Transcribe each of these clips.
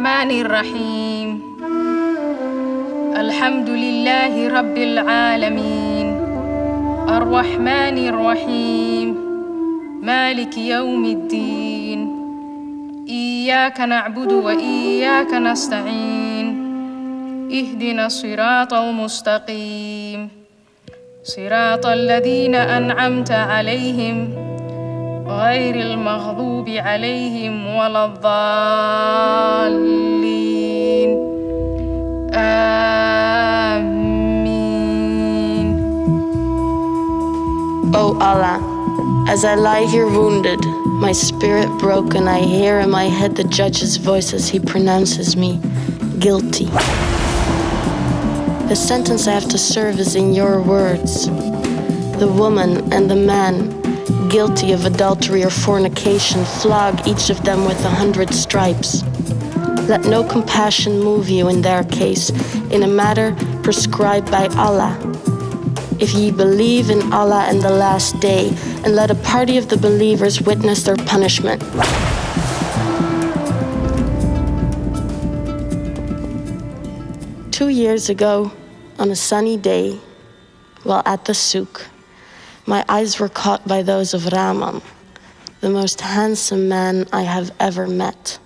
الرحمن الرحيم الحمد لله رب العالمين الرحمن الرحيم مالك يوم الدين إياك نعبد وإياك نستعين اهدنا الصراط المستقيم صراط الذين أنعمت عليهم غير المغضوب عليهم ولا الضالين آمين. O Allah, as I lie here wounded, my spirit broken, I hear in my head the judge's voice as he pronounces me guilty. The sentence I have to serve is in your words. The woman and the man guilty of adultery or fornication, flog each of them with 100 stripes. Let no compassion move you in their case, in a matter prescribed by Allah. If ye believe in Allah and the last day, and let a party of the believers witness their punishment. Two years ago, on a sunny day, while at the souk, my eyes were caught by those of Rahman, the most handsome man I have ever met.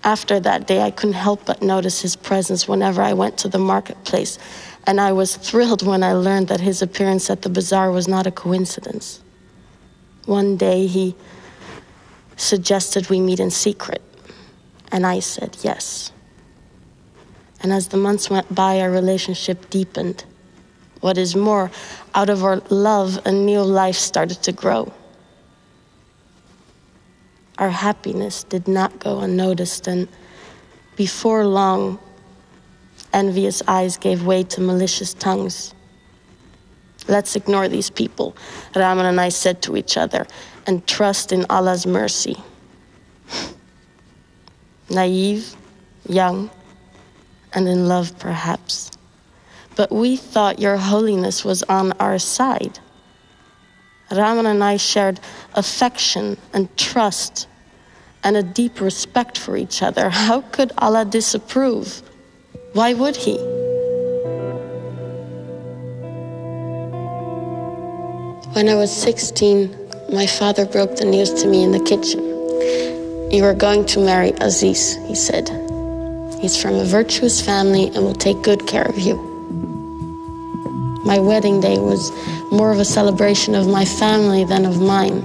After that day, I couldn't help but notice his presence whenever I went to the marketplace, and I was thrilled when I learned that his appearance at the bazaar was not a coincidence. One day, he suggested we meet in secret, and I said yes. And as the months went by, our relationship deepened. What is more, out of our love, a new life started to grow. Our happiness did not go unnoticed, and before long, envious eyes gave way to malicious tongues. Let's ignore these people, Rahman and I said to each other, and trust in Allah's mercy. Naive, young, and in love perhaps. But we thought your holiness was on our side. Rahman and I shared affection and trust and a deep respect for each other. How could Allah disapprove? Why would he? When I was 16, my father broke the news to me in the kitchen. You are going to marry Aziz, he said. He's from a virtuous family and will take good care of you. My wedding day was more of a celebration of my family than of mine.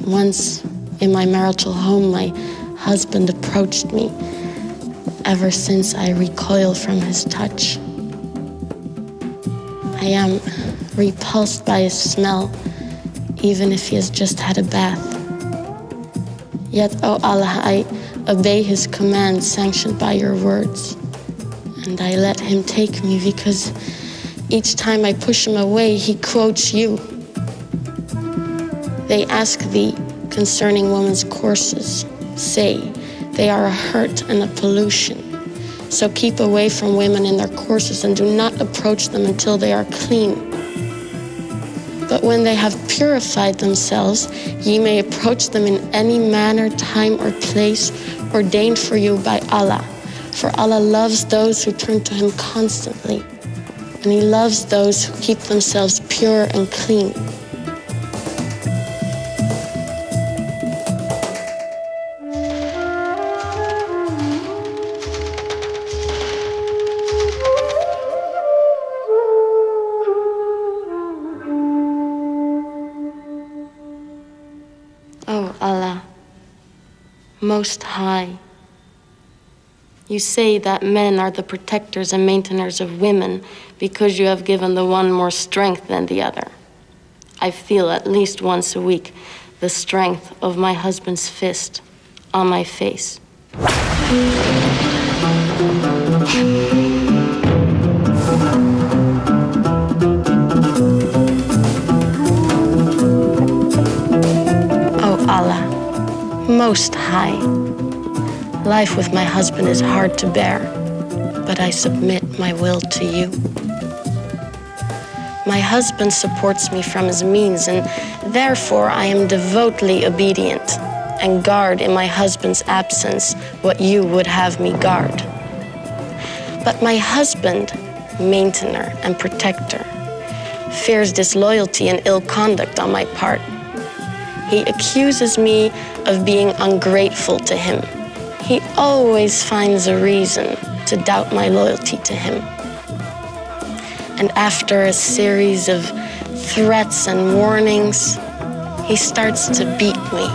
Once in my marital home, my husband approached me. Ever since, I recoil from his touch. I am repulsed by his smell, even if he has just had a bath. Yet, O Allah, I obey his command sanctioned by your words. And I let him take me because each time I push him away, he quotes you. They ask thee concerning women's courses. Say, they are a hurt and a pollution. So keep away from women in their courses and do not approach them until they are clean. But when they have purified themselves, ye may approach them in any manner, time, or place ordained for you by Allah. For Allah loves those who turn to him constantly, and he loves those who keep themselves pure and clean. Oh Allah, Most High, you say that men are the protectors and maintainers of women because you have given the one more strength than the other. I feel at least once a week the strength of my husband's fist on my face. Oh Allah, Most High, life with my husband is hard to bear, but I submit my will to you. My husband supports me from his means, and therefore I am devotedly obedient and guard in my husband's absence what you would have me guard. But my husband, maintainer and protector, fears disloyalty and ill conduct on my part. He accuses me of being ungrateful to him. He always finds a reason to doubt my loyalty to him. And after a series of threats and warnings, he starts to beat me.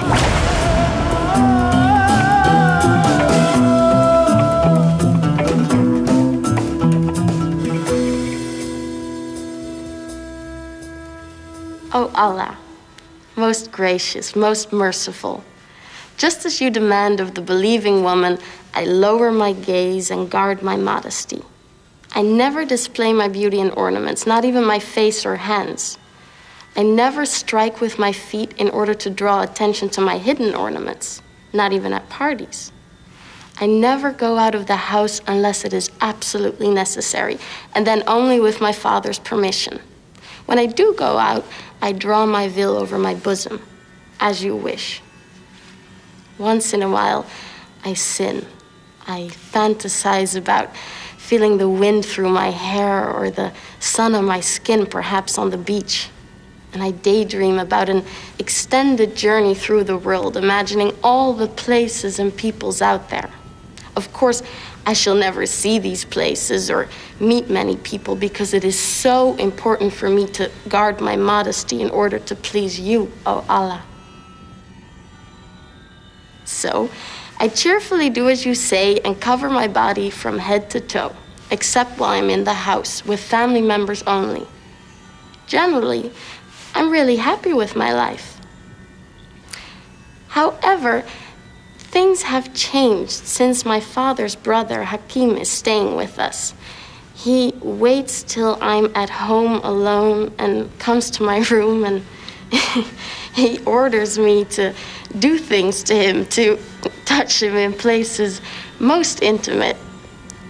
O Allah, most gracious, most merciful, just as you demand of the believing woman, I lower my gaze and guard my modesty. I never display my beauty in ornaments, not even my face or hands. I never strike with my feet in order to draw attention to my hidden ornaments, not even at parties. I never go out of the house unless it is absolutely necessary, and then only with my father's permission. When I do go out, I draw my veil over my bosom, as you wish. Once in a while, I sin. I fantasize about feeling the wind through my hair or the sun on my skin, perhaps on the beach. And I daydream about an extended journey through the world, imagining all the places and peoples out there. Of course, I shall never see these places or meet many people because it is so important for me to guard my modesty in order to please you, O Allah. So, I cheerfully do as you say and cover my body from head to toe, except while I'm in the house with family members only. Generally, I'm really happy with my life. However, things have changed since my father's brother Hakim is staying with us. He waits till I'm at home alone and comes to my room and he orders me to do things to him, to touch him in places most intimate.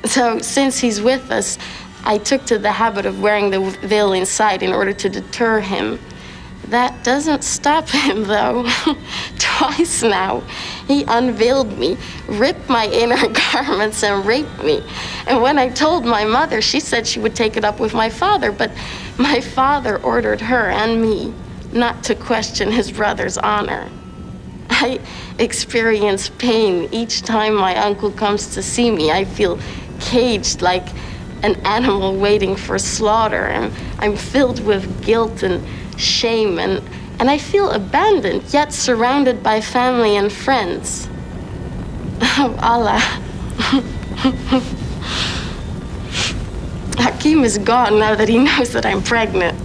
So since he's with us, I took to the habit of wearing the veil inside in order to deter him. That doesn't stop him, though. Twice now, he unveiled me, ripped my inner garments, and raped me. And when I told my mother, she said she would take it up with my father, but my father ordered her and me not to question his brother's honor. I experience pain each time my uncle comes to see me. I feel caged like an animal waiting for slaughter, and I'm filled with guilt and shame, and I feel abandoned, yet surrounded by family and friends. Oh, Allah. Hakim is gone now that he knows that I'm pregnant.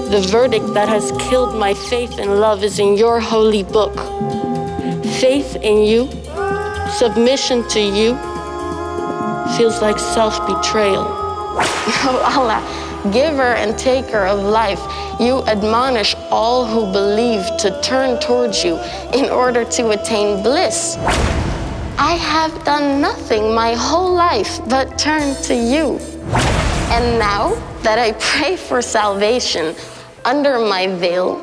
The verdict that has killed my faith and love is in your holy book. Faith in you, submission to you, feels like self-betrayal. Oh Allah, giver and taker of life, you admonish all who believe to turn towards you in order to attain bliss. I have done nothing my whole life but turn to you. And now that I pray for salvation under my veil,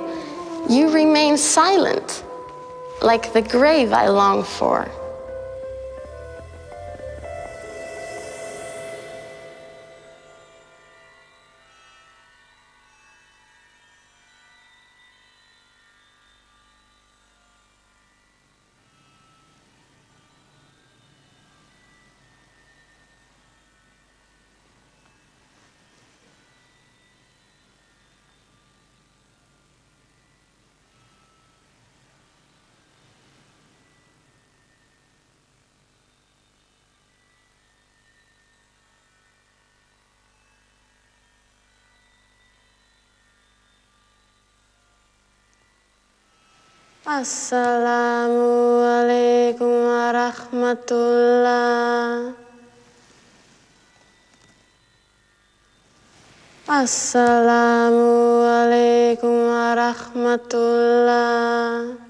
you remain silent, like the grave I long for. Assalamualaikum warahmatullah. Assalamualaikum warahmatullah.